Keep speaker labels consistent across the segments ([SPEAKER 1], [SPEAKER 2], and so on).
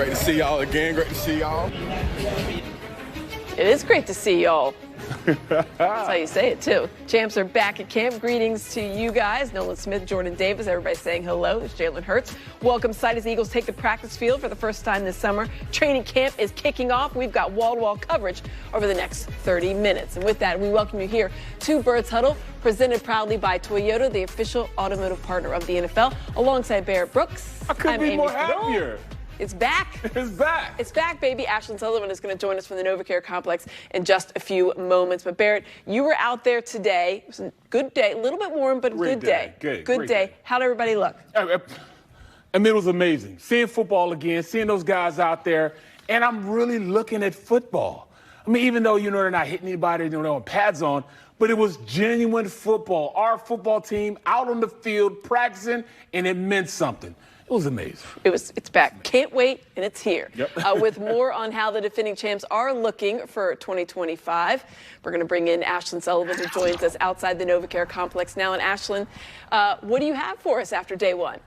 [SPEAKER 1] Great to see y'all again. Great to see y'all.
[SPEAKER 2] It is great to see y'all. That's how you say it, too. Champs are back at camp. Greetings to you guys. Nolan Smith, Jordan Davis, everybody saying hello. It's Jalen Hurts. Welcome sight as Eagles take the practice field for the first time this summer. Training camp is kicking off. We've got wall-to-wall coverage over the next 30 minutes. And with that, we welcome you here to Birds Huddle, presented proudly by Toyota, the official automotive partner of the NFL, alongside Barrett Brooks.
[SPEAKER 3] I couldn't be more happier.
[SPEAKER 2] It's back.
[SPEAKER 3] It's back.
[SPEAKER 2] It's back, baby. Ashlyn Sullivan is going to join us from the Novacare Complex in just a few moments. But, Barrett, you were out there today. It was a good day. A little bit warm, but
[SPEAKER 3] Great
[SPEAKER 2] good day.
[SPEAKER 3] Good
[SPEAKER 2] day. How'd everybody look?
[SPEAKER 3] I mean, it was amazing. Seeing football again, seeing those guys out there, and I'm really looking at football. I mean, even though, they're not hitting anybody, they're on pads on, but it was genuine football. Our football team out on the field practicing, and it meant something. It was amazing.
[SPEAKER 2] It's back. Can't wait, and it's here.
[SPEAKER 3] Yep.
[SPEAKER 2] With more on how the defending champs are looking for 2025, we're going to bring in Ashlyn Sullivan, who joins us outside the Novacare Complex now. And Ashlyn, what do you have for us after day one?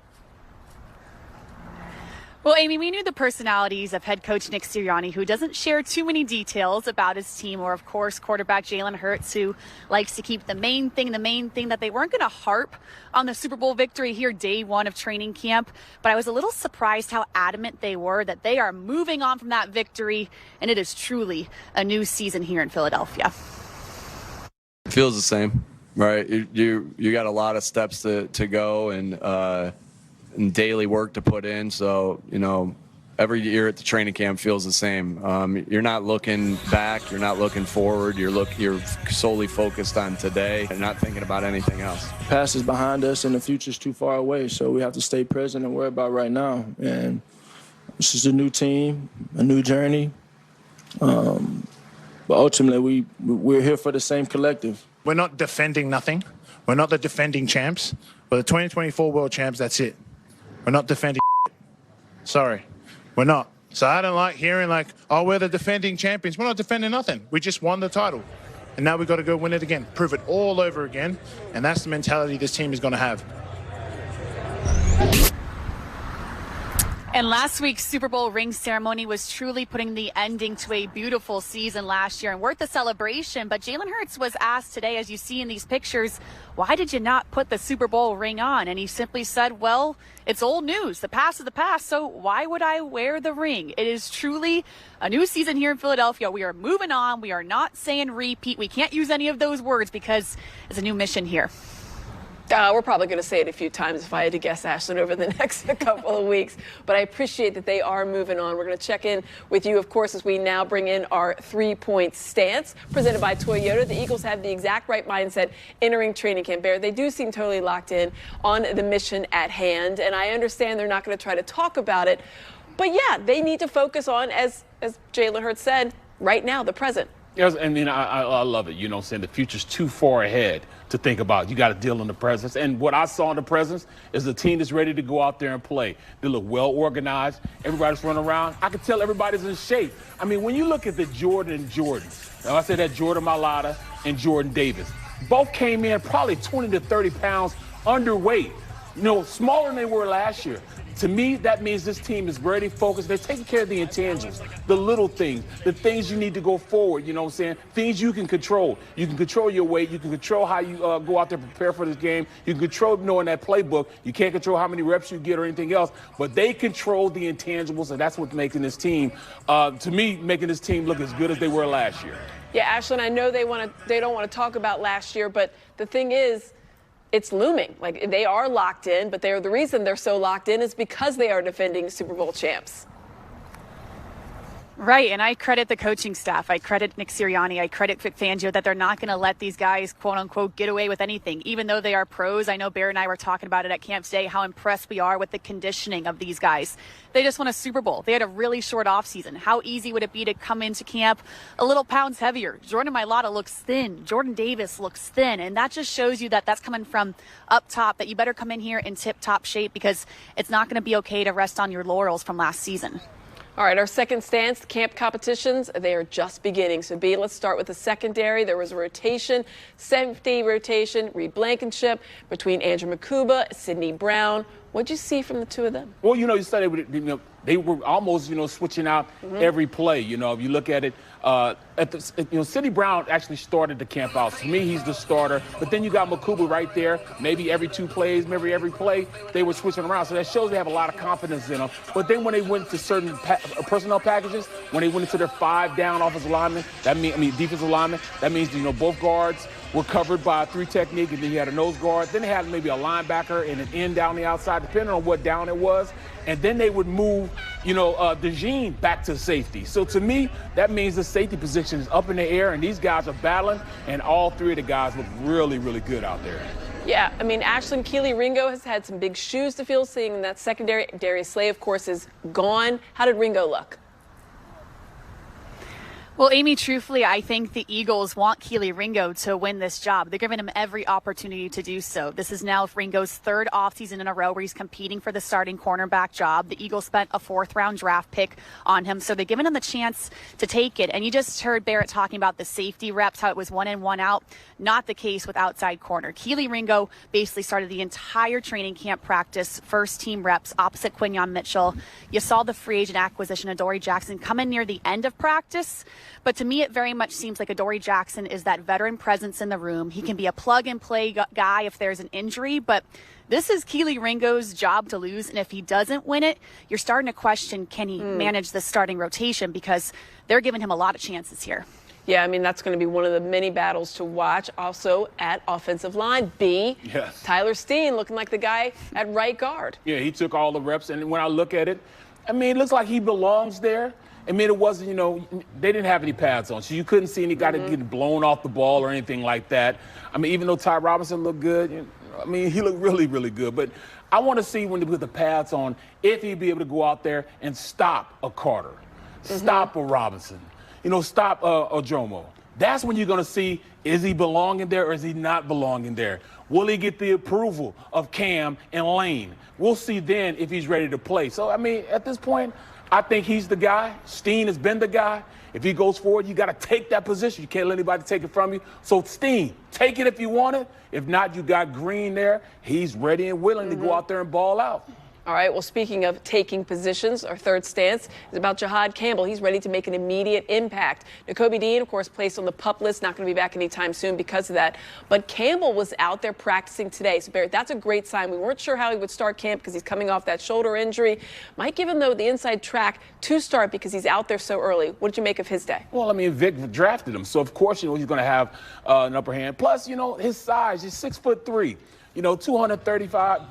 [SPEAKER 4] Well, Amy, we knew the personalities of head coach Nick Sirianni, who doesn't share too many details about his team, or, of course, quarterback Jalen Hurts, who likes to keep the main thing, that they weren't going to harp on the Super Bowl victory here day one of training camp. But I was a little surprised how adamant they were that they are moving on from that victory, and it is truly a new season here in Philadelphia.
[SPEAKER 5] It feels the same, right? You got a lot of steps to go and daily work to put in. So, every year at the training camp feels the same. You're not looking back. You're not looking forward. You're solely focused on today and not thinking about anything else.
[SPEAKER 6] The past is behind us and the future's too far away. So we have to stay present and worry about right now. And this is a new team, a new journey. But ultimately, we're here for the same collective.
[SPEAKER 7] We're not defending nothing. We're not the defending champs. We're the 2024 world champs. That's it. We're not defending. Sorry, we're not. So I don't like hearing we're the defending champions. We're not defending nothing. We just won the title. And now we've got to go win it again, prove it all over again. And that's the mentality this team is going to have.
[SPEAKER 4] And last week's Super Bowl ring ceremony was truly putting the ending to a beautiful season last year and worth the celebration. But Jalen Hurts was asked today, as you see in these pictures, why did you not put the Super Bowl ring on? And he simply said, well, it's old news. The past is the past, so why would I wear the ring? It is truly a new season here in Philadelphia. We are moving on. We are not saying repeat. We can't use any of those words because it's a new mission here.
[SPEAKER 2] We're probably going to say it a few times if I had to guess, Ashlyn, over the next couple of weeks. But I appreciate that they are moving on. We're going to check in with you, of course, as we now bring in our three-point stance presented by Toyota. The Eagles have the exact right mindset entering training camp. Bear, they do seem totally locked in on the mission at hand. And I understand they're not going to try to talk about it. But, yeah, they need to focus on, as Jalen Hurts said, right now, the present.
[SPEAKER 3] Yes, I mean, I love it. Saying the future's too far ahead to think about. You got to deal in the presence. And what I saw in the presence is a team that's ready to go out there and play. They look well organized. Everybody's running around. I can tell everybody's in shape. I mean, when you look at the Jordan and Jordans, now I said that Jordan Mailata and Jordan Davis, both came in probably 20 to 30 pounds underweight, smaller than they were last year. To me, that means this team is very focused. They're taking care of the intangibles, the little things, the things you need to go forward, things you can control. You can control your weight. You can control how you go out there and prepare for this game. You can control knowing that playbook. You can't control how many reps you get or anything else, but they control the intangibles, and that's what's making this team, to me, making this team look as good as they were last year.
[SPEAKER 2] Yeah, Ashlyn, I know they don't want to talk about last year, but the thing is, it's looming. They are locked in, but the reason they're so locked in is because they are defending Super Bowl champs.
[SPEAKER 4] Right, and I credit the coaching staff. I credit Nick Sirianni. I credit Vic Fangio that they're not going to let these guys, quote unquote, get away with anything, even though they are pros. I know Bear and I were talking about it at camp today, how impressed we are with the conditioning of these guys. They just won a Super Bowl. They had a really short offseason. How easy would it be to come into camp a little pounds heavier? Jordan Mailata looks thin. Jordan Davis looks thin. And that just shows you that that's coming from up top, that you better come in here in tip-top shape because it's not going to be okay to rest on your laurels from last season.
[SPEAKER 2] All right, our second stance, the camp competitions, they are just beginning. So, B, let's start with the secondary. There was a rotation, safety rotation, Reed Blankenship between Andrew Makuba, Sidney Brown. What'd you see from the two of them?
[SPEAKER 3] Well, you started with They were almost, switching out every play. If you look at it, Sidney Brown actually started the camp out. To me, he's the starter. But then you got Makubu right there. Maybe every 2 plays, maybe every play, they were switching around. So that shows they have a lot of confidence in them. But then when they went to certain personnel packages, when they went into their 5-down offensive linemen, defensive linemen, that means, both guards were covered by a 3 technique, and then you had a nose guard. Then they had maybe a linebacker and an end down the outside, depending on what down it was. And then they would move, DeJean back to safety. So to me, that means the safety position is up in the air, and these guys are battling, and all 3 of the guys look really, really good out there.
[SPEAKER 2] Yeah, Ashlyn Keeley-Ringo has had some big shoes to fill, seeing that secondary. Darius Slay, of course, is gone. How did Ringo look?
[SPEAKER 4] Well, Amy, truthfully, I think the Eagles want Keeley-Ringo to win this job. They're giving him every opportunity to do so. This is now Ringo's 3rd offseason in a row where he's competing for the starting cornerback job. The Eagles spent a 4th-round draft pick on him, so they're giving him the chance to take it. And you just heard Barrett talking about the safety reps, how it was 1 in, 1 out. Not the case with outside corner. Keeley-Ringo basically started the entire training camp practice, first-team reps opposite Quinyon Mitchell. You saw the free agent acquisition of Adoree Jackson come in near the end of practice. But to me, it very much seems like Adoree Jackson is that veteran presence in the room. He can be a plug-and-play guy if there's an injury, but this is Keeley-Ringo's job to lose, and if he doesn't win it, you're starting to question, can he manage the starting rotation, because they're giving him a lot of chances here.
[SPEAKER 2] Yeah, that's going to be one of the many battles to watch. Also at offensive line,
[SPEAKER 3] Yes.
[SPEAKER 2] Tyler Steen looking like the guy at right guard.
[SPEAKER 3] Yeah, he took all the reps, and when I look at it, it looks like he belongs there. It wasn't, they didn't have any pads on, so you couldn't see any guy getting blown off the ball or anything like that. Even though Ty Robinson looked good, he looked really, really good. But I want to see when they put the pads on, if he'd be able to go out there and stop a Carter, stop a Robinson, stop a Jomo. That's when you're going to see, is he belonging there or is he not belonging there? Will he get the approval of Cam and Lane? We'll see then if he's ready to play. So, at this point, I think he's the guy. Steen has been the guy. If he goes forward, you got to take that position. You can't let anybody take it from you. So, Steen, take it if you want it. If not, you got Green there. He's ready and willing to go out there and ball out.
[SPEAKER 2] All right, well, speaking of taking positions, our third stance is about Jahad Campbell. He's ready to make an immediate impact. Nakobe Dean, of course, placed on the PUP list, not going to be back anytime soon because of that. But Campbell was out there practicing today. So, Barrett, that's a great sign. We weren't sure how he would start camp because he's coming off that shoulder injury. Might give him, though, the inside track to start because he's out there so early. What did you make of his day?
[SPEAKER 3] Well, Vic drafted him. So, of course, he's going to have an upper hand. Plus, his size, he's 6'3". 225,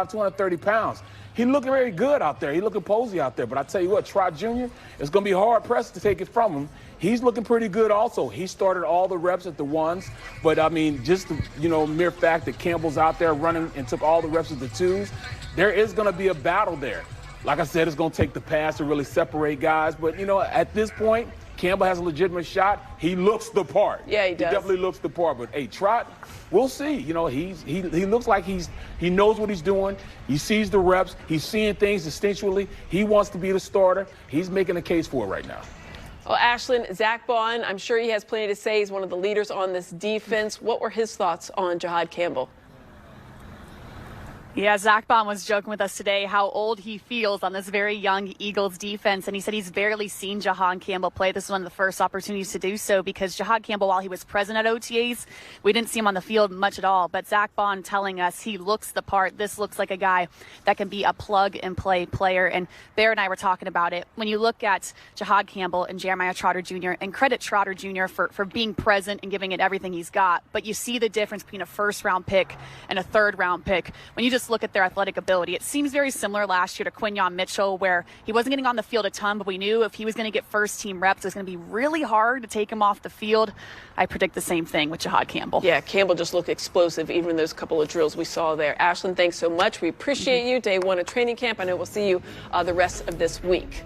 [SPEAKER 3] 230 pounds. He looking very good out there. He looking posy out there. But I tell you what, Trot Jr. is going to be hard pressed to take it from him. He's looking pretty good also. He started all the reps at the ones. But, just the, mere fact that Campbell's out there running and took all the reps at the twos, there is going to be a battle there. Like I said, it's going to take the pass to really separate guys. But, at this point, Campbell has a legitimate shot. He looks the part.
[SPEAKER 2] Yeah, he does.
[SPEAKER 3] He definitely looks the part. But, hey, Trot, we'll see. He looks like he knows what he's doing. He sees the reps. He's seeing things instinctually. He wants to be the starter. He's making a case for it right now.
[SPEAKER 2] Well, Ashlyn, Zach Bond, I'm sure he has plenty to say. He's one of the leaders on this defense. What were his thoughts on Jahad Campbell?
[SPEAKER 4] Yeah, Zach Bond was joking with us today how old he feels on this very young Eagles defense. And he said he's barely seen Jahad Campbell play. This is one of the first opportunities to do so because Jahad Campbell, while he was present at OTAs, we didn't see him on the field much at all. But Zach Bond telling us he looks the part. This looks like a guy that can be a plug-and-play player. And Bear and I were talking about it. When you look at Jahad Campbell and Jeremiah Trotter Jr., and credit Trotter Jr. for being present and giving it everything he's got, but you see the difference between a first-round pick and a third-round pick. When you just look at their athletic ability, it seems very similar last year to Quinyon Mitchell, where he wasn't getting on the field a ton, but we knew if he was going to get first-team reps, it was going to be really hard to take him off the field. I predict the same thing with Jahad Campbell.
[SPEAKER 2] Yeah, Campbell just looked explosive, even in those couple of drills we saw there. Ashlyn, thanks so much. We appreciate you. Day one of training camp. I know we'll see you the rest of this week.